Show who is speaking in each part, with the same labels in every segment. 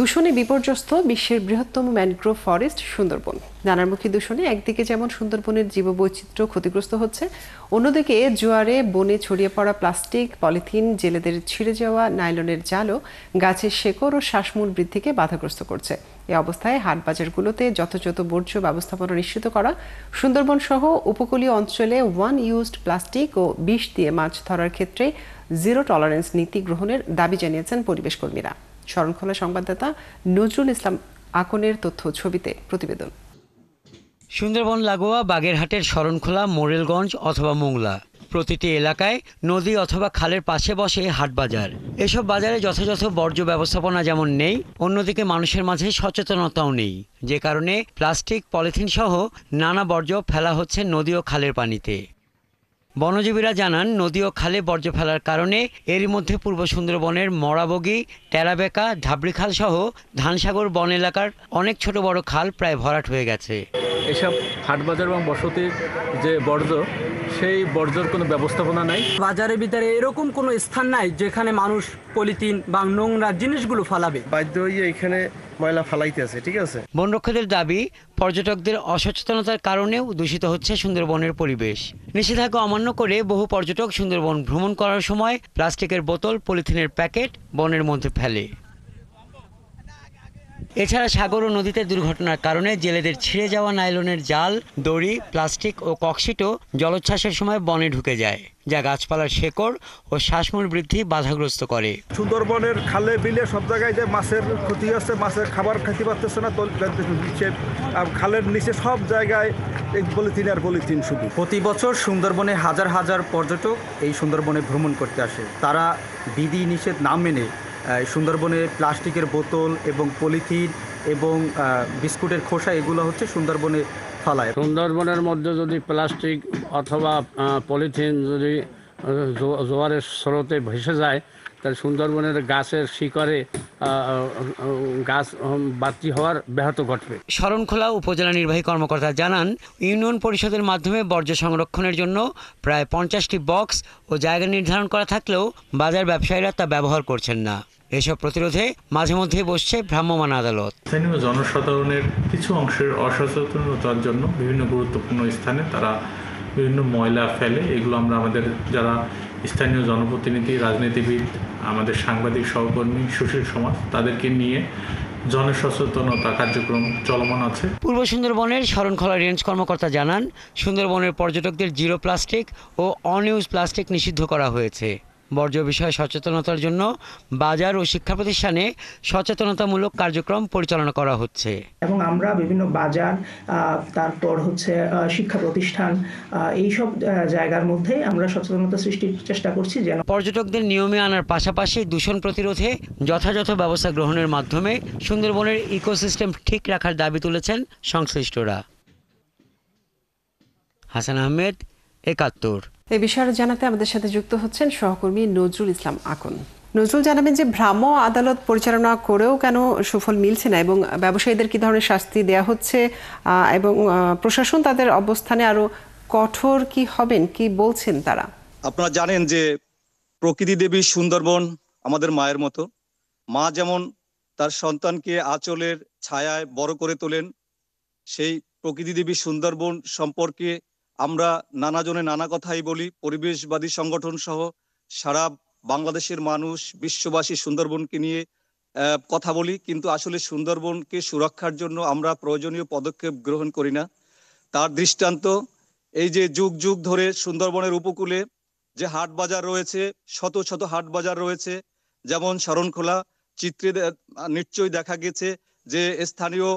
Speaker 1: দূষণে বিপর্যস্ত বিশ্বের বৃহত্তম ম্যানগ্রোভ ফরেস্ট সুন্দরবন। নানামুখী দূষণে একদিকে যেমন সুন্দরবনের জীববৈচিত্র্য ক্ষতিগ্রস্ত হচ্ছে, অন্যদিকে জোয়ারে বনে ছড়িয়ে পড়া প্লাস্টিক, পলিথিন, জেলেদের ছিঁড়ে যাওয়া নাইলনের জালও গাছের শেকড় ও শ্বাসমূল বৃদ্ধিকে বাধাগ্রস্ত করছে। এ অবস্থায় হাটবাজারগুলোতে যথাযথ বর্জ্য ব্যবস্থাপনা নিশ্চিত করা, সুন্দরবন সহ উপকূলীয় অঞ্চলে ওয়ান ইউজড প্লাস্টিক ও বিষ দিয়ে মাছ ধরার ক্ষেত্রে জিরো টলারেন্স নীতি গ্রহণের দাবি জানিয়েছেন পরিবেশ কর্মীরা। শরণখোলা সংবাদদাতা নজরুল ইসলাম আকনের তথ্য ছবিতে প্রতিবেদন।
Speaker 2: সুন্দরবন লাগোয়া বাগেরহাটের শরণখোলা, মোরেলগঞ্জ অথবা মোংলা, প্রতিটি এলাকায় নদী অথবা খালের পাশে বসে হাট বাজার। এসব বাজারে যথাযথ বর্জ্য ব্যবস্থাপনা যেমন নেই, অন্যদিকে মানুষের মাঝে সচেতনতাও নেই, যে কারণে প্লাস্টিক, পলিথিন সহ নানা বর্জ্য ফেলা হচ্ছে নদী ও খালের পানিতে। বনজীবীরা জানান, নদী ও খালে বর্জ্য ফেলার কারণে এরই মধ্যে পূর্ব সুন্দরবনের মরাবগি, টেরাবেকা, ঢাবড়িখাল সহ ধানসাগর বন এলাকার অনেক ছোট বড় খাল প্রায় ভরাট হয়ে গেছে।
Speaker 3: এসব হাটবাজার এবং বসতির যে বর্জ্য, সেই বর্জ্যর কোনো ব্যবস্থাপনা নাই।
Speaker 4: বাজারের ভিতরে এরকম কোনো স্থান নাই যেখানে মানুষ পলিথিন বা নোংরা জিনিসগুলো ফালাবে।
Speaker 5: বাধ্য হয়ে এখানে ময়লা ফালাইতেছে, ঠিক আছে।
Speaker 2: বনরক্ষকদের দাবি, পর্যটকদের অসচেতনতার কারণেও দূষিত হচ্ছে সুন্দরবনের পরিবেশ। নিষেধাজ্ঞা অমান্য করে বহু পর্যটক সুন্দরবন ভ্রমণ করার সময় প্লাস্টিকের বোতল, পলিথিনের প্যাকেট বনের মধ্যে ফেলে। এছাড়া সাগর ও নদীতে দুর্ঘটনার কারণে জেলেদের ছিঁড়ে যাওয়া নাইলনের জাল, দড়ি, প্লাস্টিক ও ককশিটও জলোচ্ছ্বাসের সময় বনে ঢুকে যায়, যা গাছপালার শেকড় ও শ্বাসমূল বৃদ্ধি বাধাগ্রস্ত করে।
Speaker 6: সুন্দরবনের খালে বিলে সব জায়গায় যে মাছের ক্ষতি হচ্ছে, মাছের খাবার খেতে পারতেছে না, খালের নিচে সব জায়গায় পলিথিন আর পলিথিন শুধু।
Speaker 4: প্রতি বছর সুন্দরবনে হাজার হাজার পর্যটক এই সুন্দরবনে ভ্রমণ করতে আসে। তারা বিধি নিষেধ না মেনে সুন্দরবনে প্লাস্টিকের বোতল এবং পলিথিন এবং বিস্কুটের খোসা এগুলো হচ্ছে সুন্দরবনে ফেলায়।
Speaker 3: সুন্দরবনের মধ্যে যদি প্লাস্টিক অথবা পলিথিন যদি জোয়ারের স্রোতে ভেসে যায়, তাহলে সুন্দরবনের গাছের শিকড়ে গাছ বাড়তি হওয়ার ব্যাহত ঘটবে।
Speaker 2: শরণখোলা উপজেলা নির্বাহী কর্মকর্তা জানান, ইউনিয়ন পরিষদের মাধ্যমে বর্জ্য সংরক্ষণের জন্য প্রায় 50টি বক্স ও জায়গা নির্ধারণ করা থাকলেও বাজার ব্যবসায়ীরা তা ব্যবহার করছেন না। এসব প্রতিরোধে মাঝে মধ্যেই বসছে ভ্রাম্যমাণ আদালত।
Speaker 7: স্থানীয় জনসাধারণের কিছু অংশের অসচেতনতার জন্য বিভিন্ন গুরুত্বপূর্ণ স্থানে তারা বিভিন্ন ময়লা ফেলে। এগুলো আমরা আমাদের যারা স্থানীয় জনপ্রতিনিধি, রাজনীতিবিদ, আমাদের সাংবাদিক সহকর্মী, সুশীল সমাজ, তাদেরকে নিয়ে জনসচেতনতা কার্যক্রম চলমান আছে।
Speaker 2: পূর্ব সুন্দরবনের শরণখোলা রেঞ্জ কর্মকর্তা জানান, সুন্দরবনের পর্যটকদের জিরো প্লাস্টিক ও অনইউজ প্লাস্টিক নিষিদ্ধ করা হয়েছে। বর্জ্য বিষয়ে সচেতনতার জন্য বাজার ও শিক্ষা প্রতিষ্ঠানে সচেতনতামূলক কার্যক্রম পরিচালনা করা হচ্ছে।
Speaker 8: এবং আমরা বিভিন্ন বাজার, তারপর হচ্ছে শিক্ষা প্রতিষ্ঠান, এইসব জায়গার মধ্যে আমরা সচেতনতা সৃষ্টির চেষ্টা করছি যেন
Speaker 2: পর্যটকদের নিয়মে আনার পাশাপাশি দূষণ প্রতিরোধে যথাযথ ব্যবস্থা গ্রহণের মাধ্যমে সুন্দরবনের ইকোসিস্টেম ঠিক রাখার দাবি তুলেছেন সংশ্লিষ্টরা। হাসান আহমেদ, ৭১।
Speaker 1: এই বিষয়ে জানাতে আমাদের সাথে যুক্ত হচ্ছেন সহকর্মী নজরুল ইসলাম আকন। নজরুল, জানাবেন যে ভ্রাম্য আদালত পরিচালনা করেও কেন সুফল মিলছে না এবং ব্যবসায়ীদের কি ধরনের শাস্তি দেয়া হচ্ছে, এবং প্রশাসন তাদের অবস্থানে আরো কঠোর কি হবেন, কি বলছেন তারা?
Speaker 9: আপনারা জানেন যে প্রকৃতি দেবী সুন্দরবন আমাদের মায়ের মতো। মা যেমন তার সন্তানকে আঁচলের ছায়ায় বড় করে তোলেন, সেই প্রকৃতি দেবী সুন্দরবন সম্পর্কে আমরা নানা জনে নানা কথাই বলি। পরিবেশবাদী সংগঠন সহ সারা বাংলাদেশের মানুষ, বিশ্ববাসী সুন্দরবনকে নিয়ে কথা বলি, কিন্তু আসলে সুন্দরবনকে সুরক্ষার জন্য আমরা প্রয়োজনীয় পদক্ষেপ গ্রহণ করি না। তার দৃষ্টান্ত এই যে যুগ যুগ ধরে সুন্দরবনের উপকূলে যে হাট বাজার রয়েছে, শত শত হাট বাজার রয়েছে, যেমন শরণখোলা চিত্রে নিশ্চয়ই দেখা গেছে যে স্থানীয়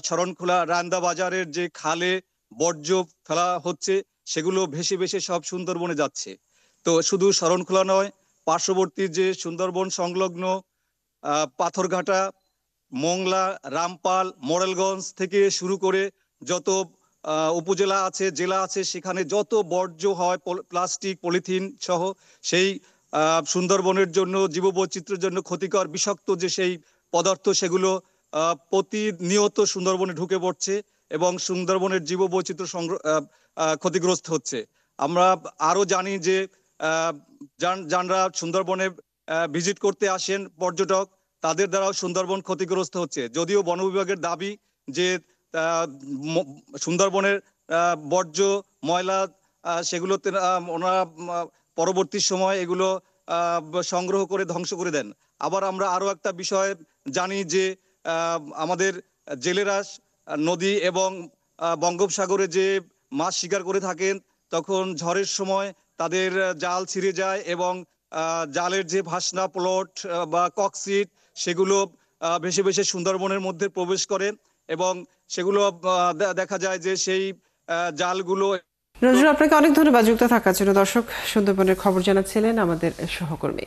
Speaker 9: শরণখোলা রান্দা বাজারের যে খালে বর্জ্য ফেলা হচ্ছে, সেগুলো ভেসে ভেসে সব সুন্দরবনে যাচ্ছে। তো শুধু শরণখোলা নয়, পার্শ্ববর্তী যে সুন্দরবন সংলগ্ন পাথরঘাটা, মোংলা, রামপাল, মোরেলগঞ্জ থেকে শুরু করে যত উপজেলা আছে, জেলা আছে, সেখানে যত বর্জ্য হয় প্লাস্টিক, পলিথিন সহ, সেই সুন্দরবনের জন্য, জীববৈচিত্র্যের জন্য ক্ষতিকর বিষাক্ত যে সেই পদার্থ, সেগুলো প্রতিনিয়ত সুন্দরবনে ঢুকে পড়ছে এবং সুন্দরবনের জীববৈচিত্র্য ক্ষতিগ্রস্ত হচ্ছে। আমরা আরো জানি যে যারা সুন্দরবনে ভিজিট করতে আসেন পর্যটক, তাদের দ্বারাও সুন্দরবন ক্ষতিগ্রস্ত হচ্ছে। যদিও বন বিভাগের দাবি যে সুন্দরবনের বর্জ্য ময়লা সেগুলোতে ওনারা পরবর্তী সময় এগুলো সংগ্রহ করে ধ্বংস করে দেন। আবার আমরা আরো একটা বিষয় জানি যে আমাদের জেলেরা নদী এবং বঙ্গোপসাগরে যে মাছ শিকার করে থাকেন, তখন ঝড়ের সময় তাদের জাল ছিঁড়ে যায় এবং জালের যে ভাসনা প্লট বা ককসিট সেগুলো ভেসে ভেসে সুন্দরবনের মধ্যে প্রবেশ করে এবং সেগুলো দেখা যায় যে সেই জালগুলো।
Speaker 1: নজরুল, আপনাকে অনেক ধন্যবাদ যুক্ত থাকার জন্য। দর্শক, সুন্দরবনের খবর জানাচ্ছিলেন আমাদের সহকর্মী।